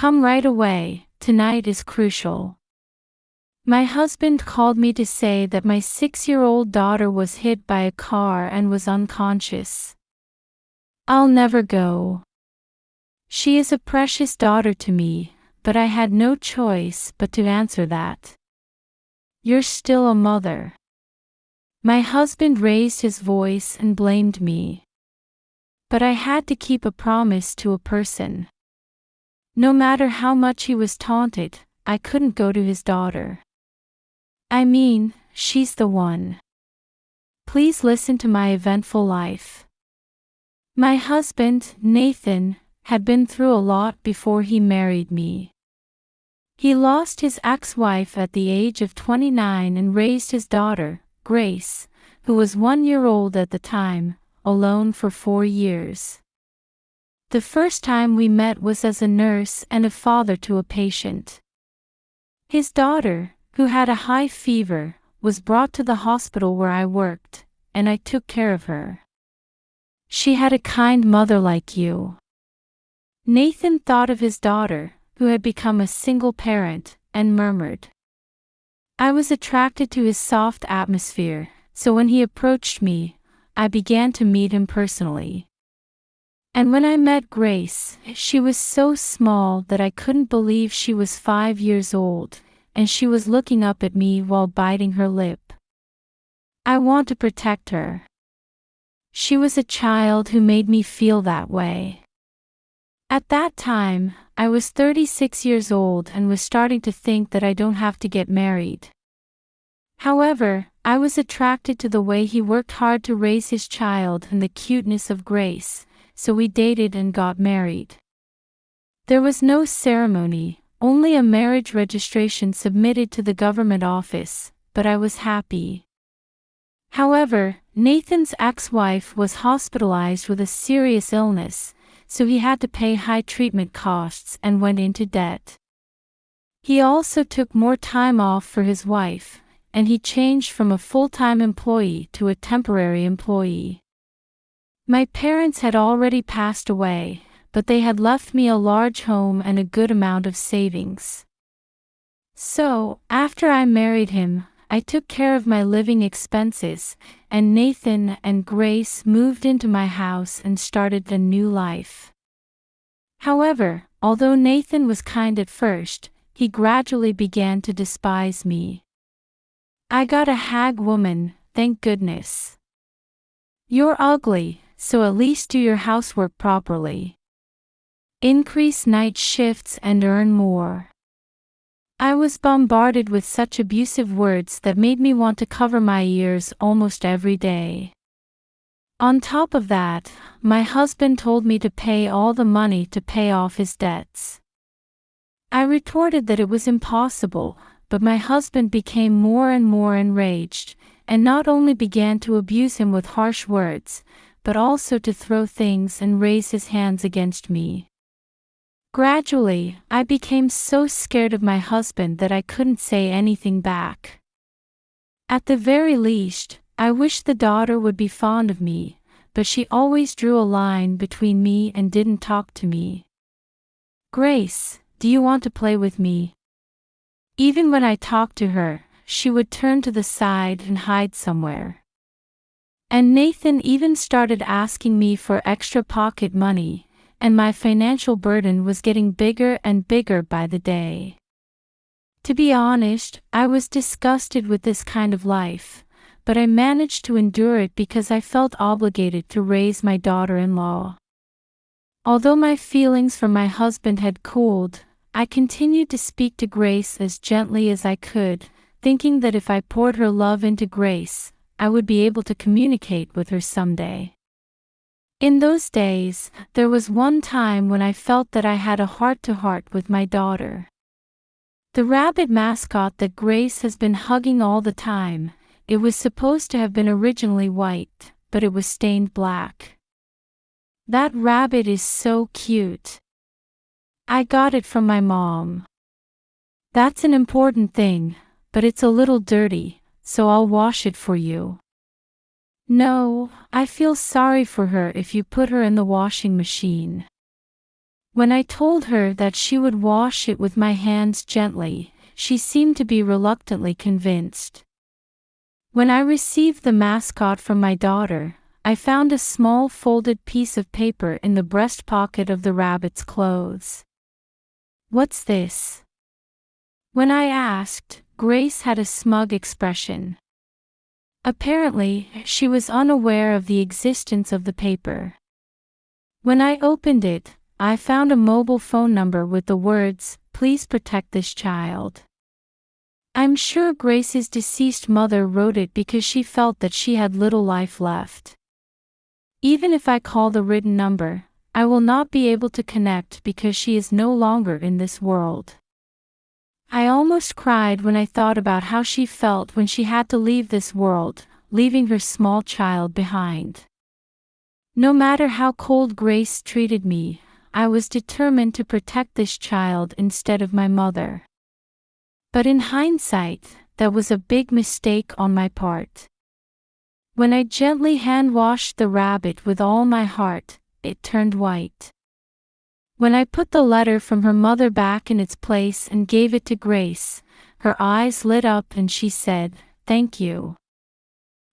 Come right away, tonight is crucial. My husband called me to say that my 6-year-old daughter was hit by a car and was unconscious. I'll never go. She is a precious daughter to me, but I had no choice but to answer that. You're still a mother. My husband raised his voice and blamed me. But I had to keep a promise to a person. No matter how much he was taunted, I couldn't go to his daughter. I mean, she's the one. Please listen to my eventful life. My husband, Nathan, had been through a lot before he married me. He lost his ex-wife at the age of 29 and raised his daughter, Grace, who was 1 year old at the time, alone for 4 years. The first time we met was as a nurse and a father to a patient. His daughter, who had a high fever, was brought to the hospital where I worked, and I took care of her. She had a kind mother like you. Nathan thought of his daughter, who had become a single parent, and murmured. I was attracted to his soft atmosphere, so when he approached me, I began to meet him personally. And when I met Grace, she was so small that I couldn't believe she was 5 years old, and she was looking up at me while biting her lip. I want to protect her. She was a child who made me feel that way. At that time, I was 36 years old and was starting to think that I don't have to get married. However, I was attracted to the way he worked hard to raise his child and the cuteness of Grace, so we dated and got married. There was no ceremony, only a marriage registration submitted to the government office, but I was happy. However, Nathan's ex-wife was hospitalized with a serious illness, so he had to pay high treatment costs and went into debt. He also took more time off for his wife, and he changed from a full-time employee to a temporary employee. My parents had already passed away, but they had left me a large home and a good amount of savings. So, after I married him, I took care of my living expenses, and Nathan and Grace moved into my house and started a new life. However, although Nathan was kind at first, he gradually began to despise me. I got a hag woman, thank goodness. You're ugly, so at least do your housework properly. Increase night shifts and earn more. I was bombarded with such abusive words that made me want to cover my ears almost every day. On top of that, my husband told me to pay all the money to pay off his debts. I retorted that it was impossible, but my husband became more and more enraged, and not only began to abuse him with harsh words, but also to throw things and raise his hands against me. Gradually, I became so scared of my husband that I couldn't say anything back. At the very least, I wished the daughter would be fond of me, but she always drew a line between me and didn't talk to me. Grace, do you want to play with me? Even when I talked to her, she would turn to the side and hide somewhere. And Nathan even started asking me for extra pocket money, and my financial burden was getting bigger and bigger by the day. To be honest, I was disgusted with this kind of life, but I managed to endure it because I felt obligated to raise my daughter-in-law. Although my feelings for my husband had cooled, I continued to speak to Grace as gently as I could, thinking that if I poured her love into Grace, I would be able to communicate with her someday. In those days, there was one time when I felt that I had a heart-to-heart with my daughter. The rabbit mascot that Grace has been hugging all the time, it was supposed to have been originally white, but it was stained black. That rabbit is so cute. I got it from my mom. That's an important thing, but it's a little dirty, so I'll wash it for you. No, I feel sorry for her if you put her in the washing machine. When I told her that she would wash it with my hands gently, she seemed to be reluctantly convinced. When I received the mascot from my daughter, I found a small folded piece of paper in the breast pocket of the rabbit's clothes. "What's this?" When I asked, Grace had a smug expression. Apparently, she was unaware of the existence of the paper. When I opened it, I found a mobile phone number with the words, "Please protect this child." I'm sure Grace's deceased mother wrote it because she felt that she had little life left. Even if I call the written number, I will not be able to connect because she is no longer in this world. I almost cried when I thought about how she felt when she had to leave this world, leaving her small child behind. No matter how cold Grace treated me, I was determined to protect this child instead of my mother. But in hindsight, that was a big mistake on my part. When I gently hand-washed the rabbit with all my heart, it turned white. When I put the letter from her mother back in its place and gave it to Grace, her eyes lit up and she said, "Thank you."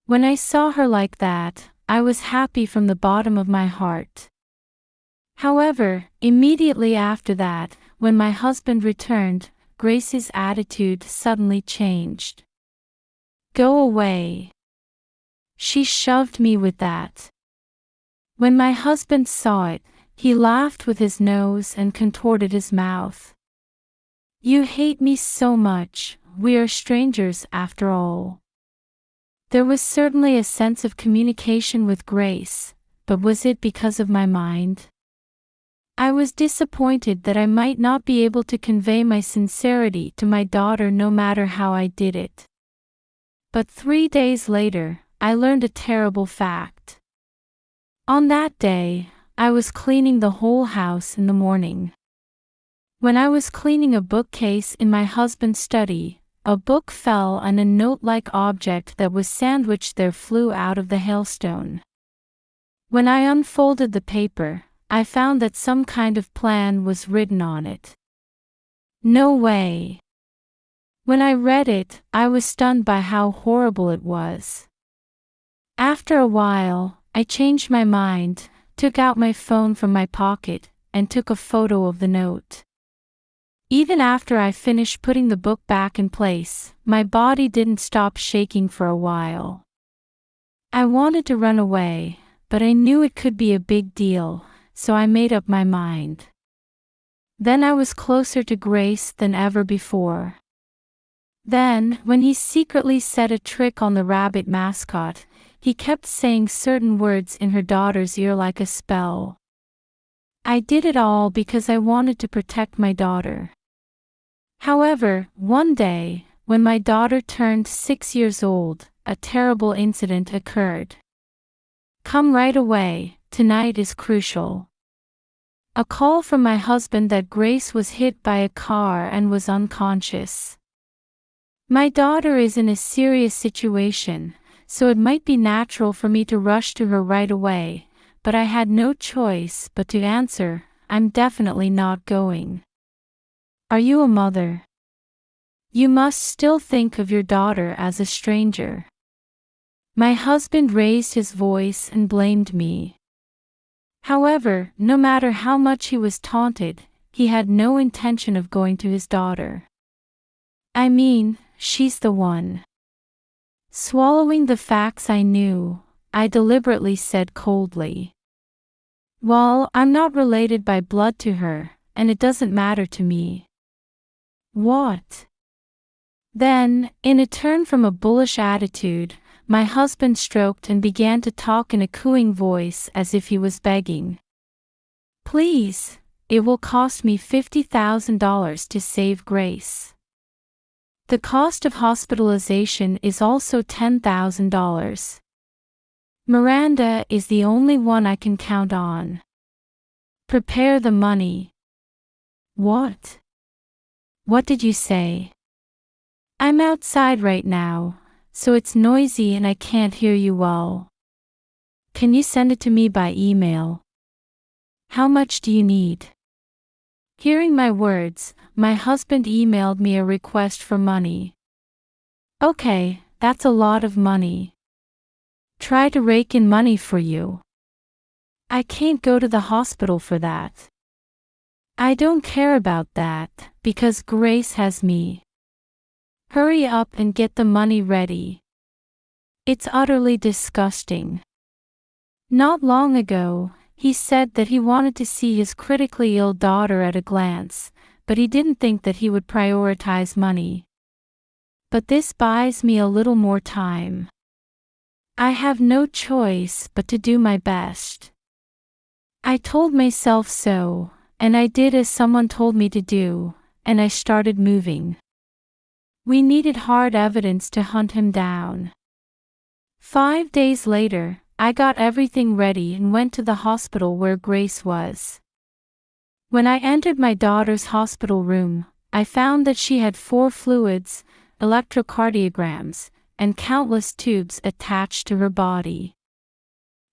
When I saw her like that, I was happy from the bottom of my heart. However, immediately after that, when my husband returned, Grace's attitude suddenly changed. "Go away." She shoved me with that. When my husband saw it, he laughed with his nose and contorted his mouth. "You hate me so much, we are strangers after all." There was certainly a sense of communication with Grace, but was it because of my mind? I was disappointed that I might not be able to convey my sincerity to my daughter no matter how I did it. But 3 days later, I learned a terrible fact. On that day, I was cleaning the whole house in the morning. When I was cleaning a bookcase in my husband's study, a book fell and a note-like object that was sandwiched there flew out of the hailstone. When I unfolded the paper, I found that some kind of plan was written on it. No way. When I read it, I was stunned by how horrible it was. After a while, I changed my mind, took out my phone from my pocket, and took a photo of the note. Even after I finished putting the book back in place, my body didn't stop shaking for a while. I wanted to run away, but I knew it could be a big deal, so I made up my mind. Then I was closer to Grace than ever before. Then, when he secretly set a trick on the rabbit mascot, he kept saying certain words in her daughter's ear like a spell. I did it all because I wanted to protect my daughter. However, one day, when my daughter turned 6 years old, a terrible incident occurred. "Come right away, tonight is crucial." A call from my husband that Grace was hit by a car and was unconscious. My daughter is in a serious situation, so it might be natural for me to rush to her right away, but I had no choice but to answer, "I'm definitely not going." Are you a mother? You must still think of your daughter as a stranger. My husband raised his voice and blamed me. However, no matter how much he was taunted, he had no intention of going to his daughter. I mean, she's the one. Swallowing the facts I knew, I deliberately said coldly, "Well, I'm not related by blood to her, and it doesn't matter to me." What? Then, in a turn from a bullish attitude, my husband stroked and began to talk in a cooing voice as if he was begging. "Please, it will cost me $50,000 to save Grace. The cost of hospitalization is also $10,000. Miranda is the only one I can count on. Prepare the money." What? What did you say? I'm outside right now, so it's noisy and I can't hear you well. Can you send it to me by email? How much do you need? Hearing my words, my husband emailed me a request for money. Okay, that's a lot of money. Try to rake in money for you. I can't go to the hospital for that. I don't care about that, because Grace has me. Hurry up and get the money ready. It's utterly disgusting. Not long ago, he said that he wanted to see his critically ill daughter at a glance, but he didn't think that he would prioritize money. But this buys me a little more time. I have no choice but to do my best. I told myself so, and I did as someone told me to do, and I started moving. We needed hard evidence to hunt him down. 5 days later, I got everything ready and went to the hospital where Grace was. When I entered my daughter's hospital room, I found that she had 4 fluids, electrocardiograms, and countless tubes attached to her body.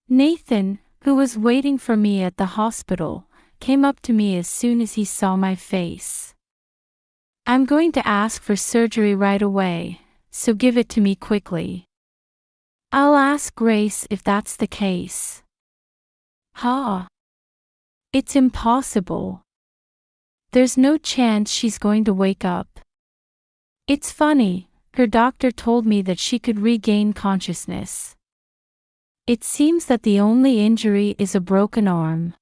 Nathan, who was waiting for me at the hospital, came up to me as soon as he saw my face. I'm going to ask for surgery right away, so give it to me quickly. I'll ask Grace if that's the case. Ha! It's impossible. There's no chance she's going to wake up. It's funny, her doctor told me that she could regain consciousness. It seems that the only injury is a broken arm.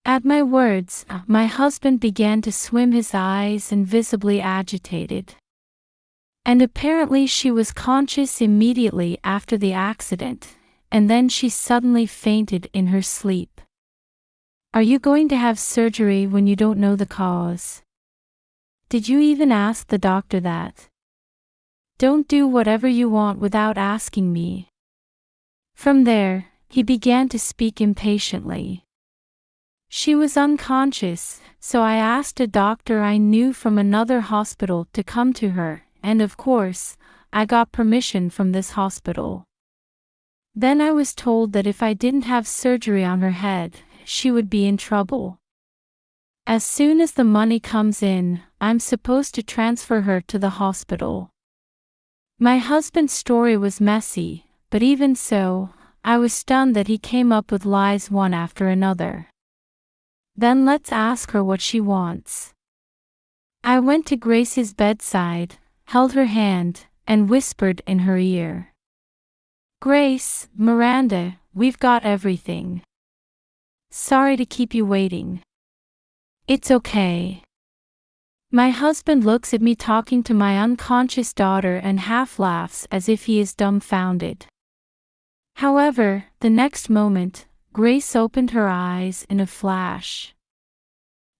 At my words, my husband began to swim his eyes and visibly agitated. And apparently she was conscious immediately after the accident, and then she suddenly fainted in her sleep. Are you going to have surgery when you don't know the cause? Did you even ask the doctor that? Don't do whatever you want without asking me. From there, he began to speak impatiently. She was unconscious, so I asked a doctor I knew from another hospital to come to her, and of course, I got permission from this hospital. Then I was told that if I didn't have surgery on her head, she would be in trouble. As soon as the money comes in, I'm supposed to transfer her to the hospital. My husband's story was messy, but even so, I was stunned that he came up with lies one after another. Then let's ask her what she wants. I went to Grace's bedside, held her hand, and whispered in her ear. Grace, Miranda, we've got everything. Sorry to keep you waiting. It's okay. My husband looks at me talking to my unconscious daughter and half laughs as if he is dumbfounded. However, the next moment, Grace opened her eyes in a flash.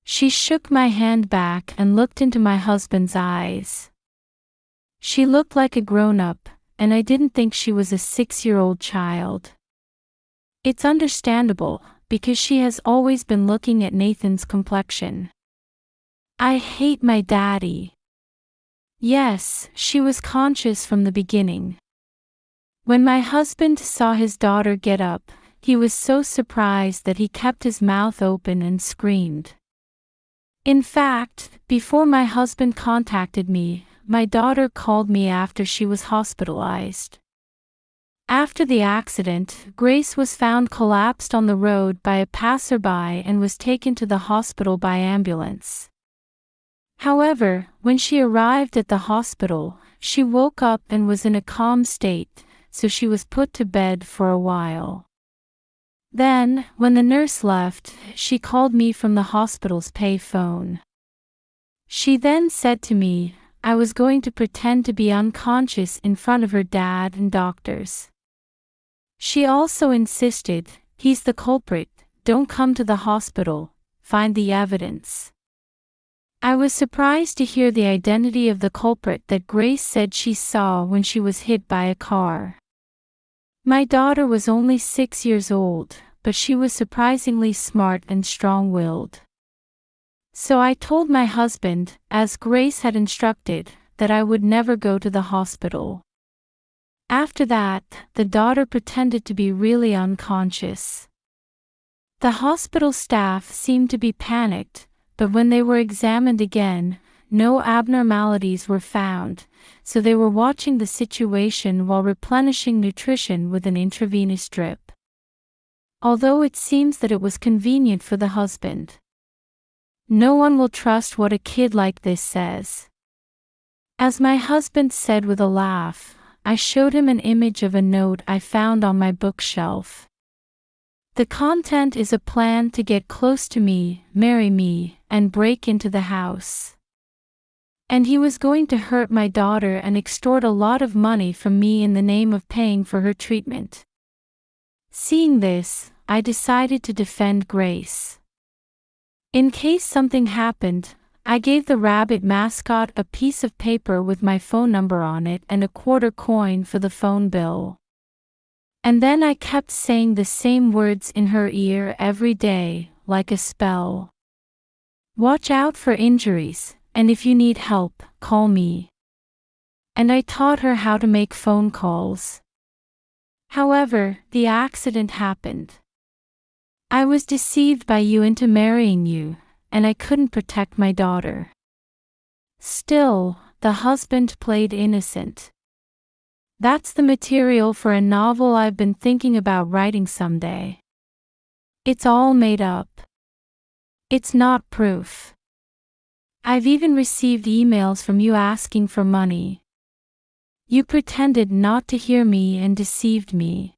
She shook my hand back and looked into my husband's eyes. She looked like a grown-up, and I didn't think she was a 6-year-old child. It's understandable, because she has always been looking at Nathan's complexion. I hate my daddy. Yes, she was conscious from the beginning. When my husband saw his daughter get up, he was so surprised that he kept his mouth open and screamed. In fact, before my husband contacted me, my daughter called me after she was hospitalized. After the accident, Grace was found collapsed on the road by a passerby and was taken to the hospital by ambulance. However, when she arrived at the hospital, she woke up and was in a calm state, so she was put to bed for a while. Then, when the nurse left, she called me from the hospital's pay phone. She then said to me, I was going to pretend to be unconscious in front of her dad and doctors. She also insisted, he's the culprit, don't come to the hospital, find the evidence. I was surprised to hear the identity of the culprit that Grace said she saw when she was hit by a car. My daughter was only 6 years old, but she was surprisingly smart and strong-willed. So I told my husband, as Grace had instructed, that I would never go to the hospital. After that, the daughter pretended to be really unconscious. The hospital staff seemed to be panicked, but when they were examined again, no abnormalities were found, so they were watching the situation while replenishing nutrition with an intravenous drip. Although it seems that it was convenient for the husband. No one will trust what a kid like this says. As my husband said with a laugh, I showed him an image of a note I found on my bookshelf. The content is a plan to get close to me, marry me, and break into the house. And he was going to hurt my daughter and extort a lot of money from me in the name of paying for her treatment. Seeing this, I decided to defend Grace. In case something happened, I gave the rabbit mascot a piece of paper with my phone number on it and a quarter coin for the phone bill. And then I kept saying the same words in her ear every day, like a spell. Watch out for injuries, and if you need help, call me. And I taught her how to make phone calls. However, the accident happened. I was deceived by you into marrying you, and I couldn't protect my daughter. Still, the husband played innocent. That's the material for a novel I've been thinking about writing someday. It's all made up. It's not proof. I've even received emails from you asking for money. You pretended not to hear me and deceived me.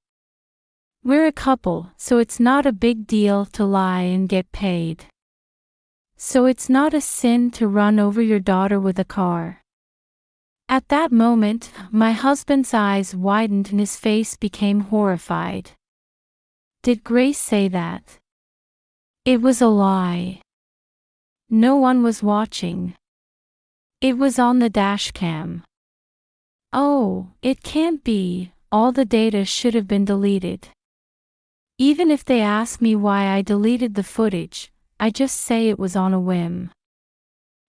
We're a couple, so it's not a big deal to lie and get paid. So it's not a sin to run over your daughter with a car. At that moment, my husband's eyes widened and his face became horrified. Did Grace say that? It was a lie. No one was watching. It was on the dashcam. Oh, it can't be, all the data should have been deleted. Even if they ask me why I deleted the footage, I just say it was on a whim.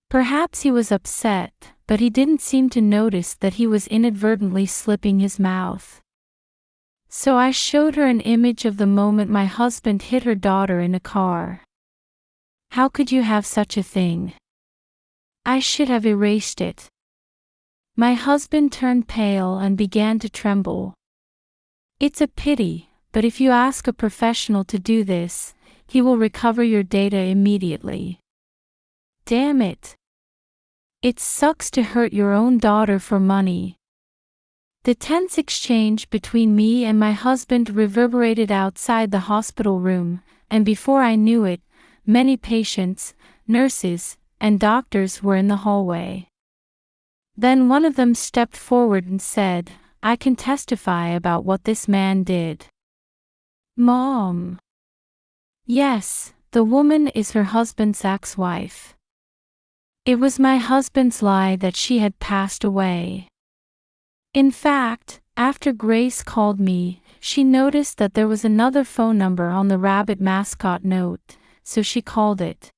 Perhaps he was upset, but he didn't seem to notice that he was inadvertently slipping his mouth. So I showed her an image of the moment my husband hit her daughter in a car. How could you have such a thing? I should have erased it. My husband turned pale and began to tremble. It's a pity, but if you ask a professional to do this, he will recover your data immediately. Damn it. It sucks to hurt your own daughter for money. The tense exchange between me and my husband reverberated outside the hospital room, and before I knew it, many patients, nurses, and doctors were in the hallway. Then one of them stepped forward and said, I can testify about what this man did. Mom. Yes, the woman is her husband's ex-wife. It was my husband's lie that she had passed away. In fact, after Grace called me, she noticed that there was another phone number on the rabbit mascot note, so she called it.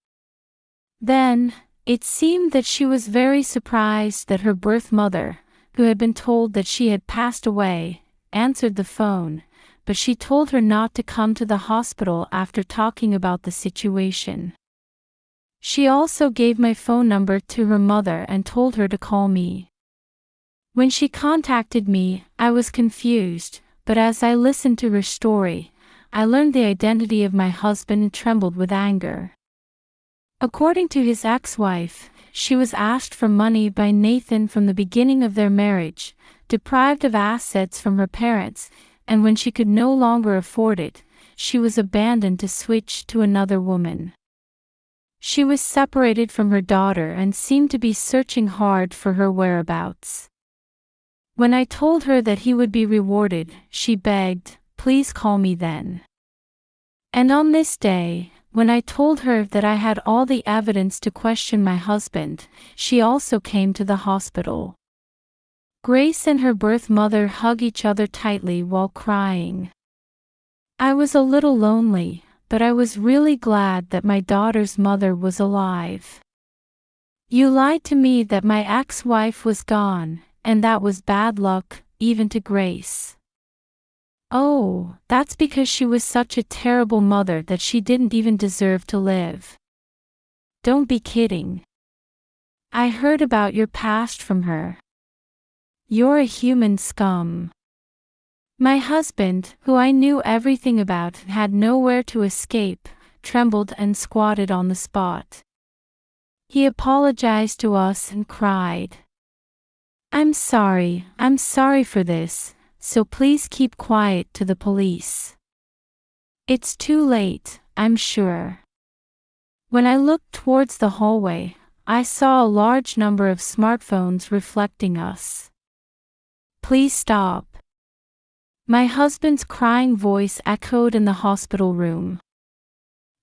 Then, it seemed that she was very surprised that her birth mother, who had been told that she had passed away, answered the phone, but she told her not to come to the hospital after talking about the situation. She also gave my phone number to her mother and told her to call me. When she contacted me, I was confused, but as I listened to her story, I learned the identity of my husband and trembled with anger. According to his ex-wife, she was asked for money by Nathan from the beginning of their marriage, deprived of assets from her parents, and when she could no longer afford it, she was abandoned to switch to another woman. She was separated from her daughter and seemed to be searching hard for her whereabouts. When I told her that he would be rewarded, she begged, please call me then. And on this day, when I told her that I had all the evidence to question my husband, she also came to the hospital. Grace and her birth mother hugged each other tightly while crying. I was a little lonely, but I was really glad that my daughter's mother was alive. You lied to me that my ex-wife was gone, and that was bad luck, even to Grace. Oh, that's because she was such a terrible mother that she didn't even deserve to live. Don't be kidding. I heard about your past from her. You're a human scum. My husband, who I knew everything about, had nowhere to escape, trembled and squatted on the spot. He apologized to us and cried. I'm sorry for this, so please keep quiet to the police. It's too late, I'm sure. When I looked towards the hallway, I saw a large number of smartphones reflecting us. Please stop. My husband's crying voice echoed in the hospital room.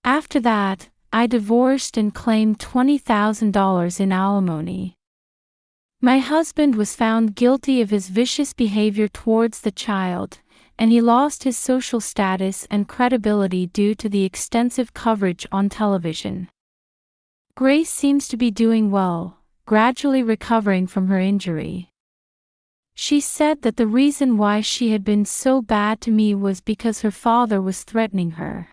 After that, I divorced and claimed $20,000 in alimony. My husband was found guilty of his vicious behavior towards the child, and he lost his social status and credibility due to the extensive coverage on television. Grace seems to be doing well, gradually recovering from her injury. She said that the reason why she had been so bad to me was because her father was threatening her.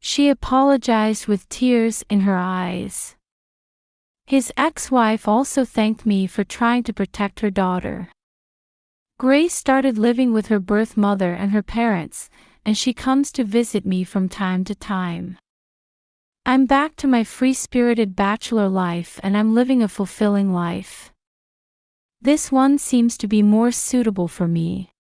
She apologized with tears in her eyes. His ex-wife also thanked me for trying to protect her daughter. Grace started living with her birth mother and her parents, and she comes to visit me from time to time. I'm back to my free-spirited bachelor life and I'm living a fulfilling life. This one seems to be more suitable for me.